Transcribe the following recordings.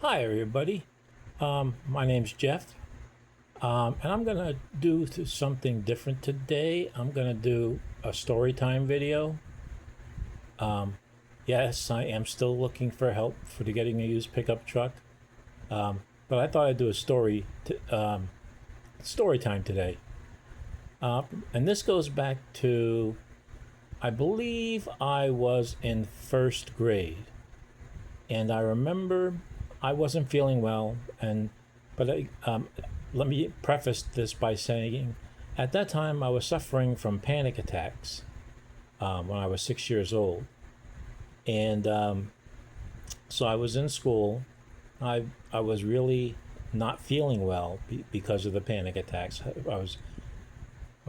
Hi, everybody. My name's Jeff, and I'm gonna do something different today. I'm gonna do a story time video. Yes, I am still looking for help for getting a used pickup truck, but I thought I'd do a story time today. And this goes back to, I believe I was in first grade, and I remember I wasn't feeling well, but let me preface this by saying, at that time I was suffering from panic attacks when I was 6 years old, and so I was in school. I was really not feeling well because of the panic attacks. I was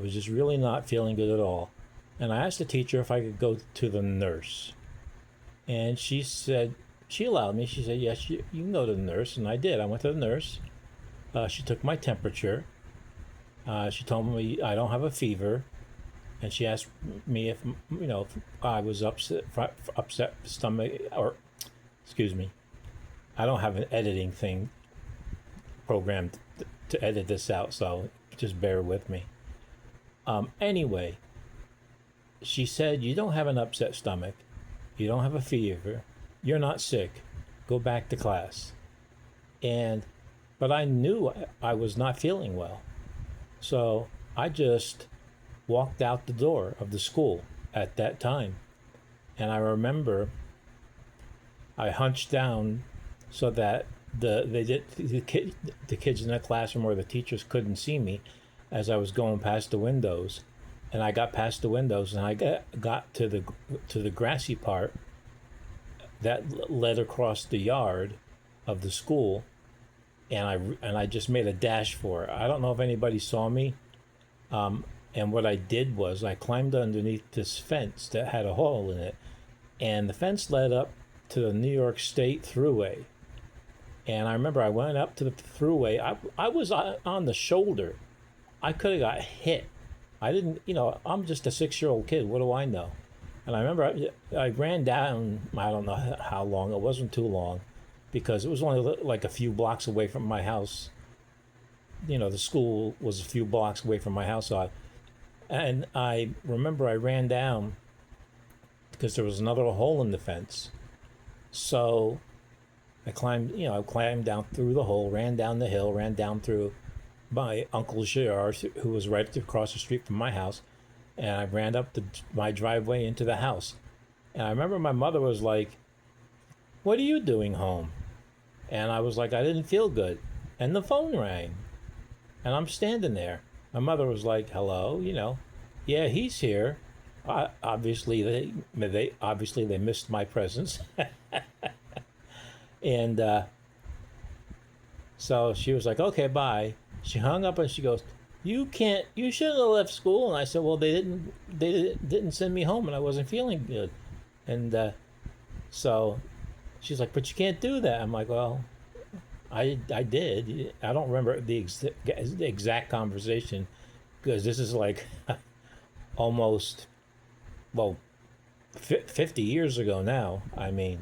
just really not feeling good at all, and I asked the teacher if I could go to the nurse, and she allowed me. She said, yes, you can go to the nurse. And I did. I went to the nurse. She took my temperature. She told me I don't have a fever. And she asked me if I was upset stomach, or, excuse me, I don't have an editing thing programmed to edit this out, so just bear with me. Anyway, she said, you don't have an upset stomach. You don't have a fever. You're not sick. Go back to class. And but I knew I was not feeling well. So I just walked out the door of the school at that time. And I remember I hunched down so that the kids in the classroom or the teachers couldn't see me as I was going past the windows. And I got past the windows and I got to the grassy part that led across the yard of the school, and I just made a dash for it. I don't know if anybody saw me. And what I did was I climbed underneath this fence that had a hole in it, and the fence led up to the New York State Thruway. And I remember I went up to the thruway. I was on the shoulder. I could have got hit. I didn't, I'm just a 6-year-old kid. What do I know? And I remember I ran down, I don't know how long, it wasn't too long, because it was only like a few blocks away from my house. The school was a few blocks away from my house. And I remember I ran down because there was another hole in the fence. So I climbed down through the hole, ran down the hill, ran down through my uncle's yard, who was right across the street from my house, and I ran up my driveway into the house. And I remember my mother was like, "What are you doing home?" And I was like, "I didn't feel good." And the phone rang, and I'm standing there. My mother was like, "Hello, yeah, he's here." Obviously they missed my presence, and so she was like, "Okay, bye." She hung up and she goes, You shouldn't have left school." And I said, "Well, they didn't send me home, and I wasn't feeling good." And so she's like, "But you can't do that." I'm like, "Well, I did. I don't remember the exact conversation, because this is like almost, well, 50 years ago now. I mean,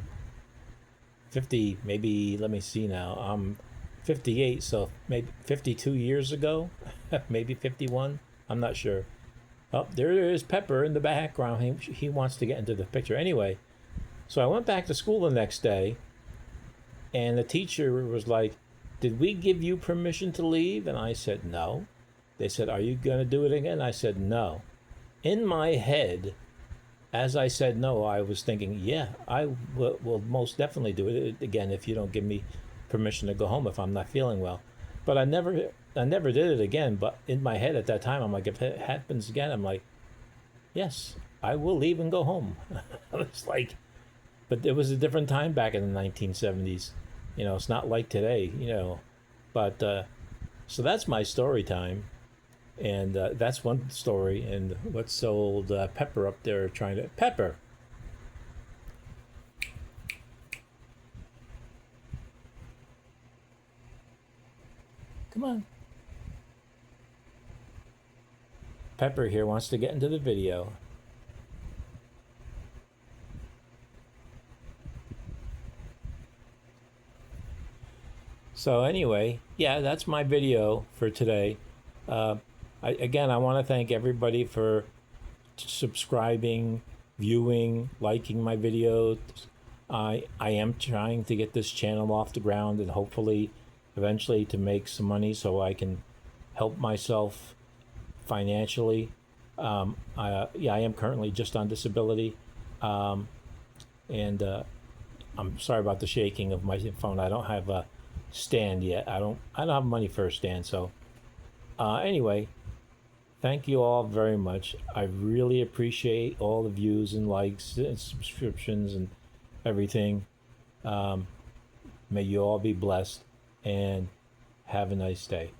50, maybe, let me see now. I'm 58, so maybe 52 years ago, maybe 51. I'm not sure. Oh, there is Pepper in the background. He wants to get into the picture. Anyway, so I went back to school the next day, and the teacher was like, "Did we give you permission to leave?" And I said, "No." They said, "Are you going to do it again?" I said, "No." In my head, as I said no, I was thinking, yeah, will most definitely do it again if you don't give me permission to go home if I'm not feeling well. But I never did it again. But in my head at that time, I'm like, if it happens again, I'm like, yes, I will leave and go home. It's like, but it was a different time back in the 1970s. It's not like today. But so that's my story time. And that's one story. And what's old Pepper up there trying to. Pepper! Come on. Pepper here wants to get into the video. So anyway, yeah, that's my video for today. Uh, I want to thank everybody for subscribing, viewing, liking my videos. I am trying to get this channel off the ground and hopefully eventually to make some money so I can help myself financially. I am currently just on disability, and I'm sorry about the shaking of my phone. I don't have a stand yet. I don't have money for a stand. So anyway, thank you all very much. I really appreciate all the views and likes and subscriptions and everything. May you all be blessed and have a nice day.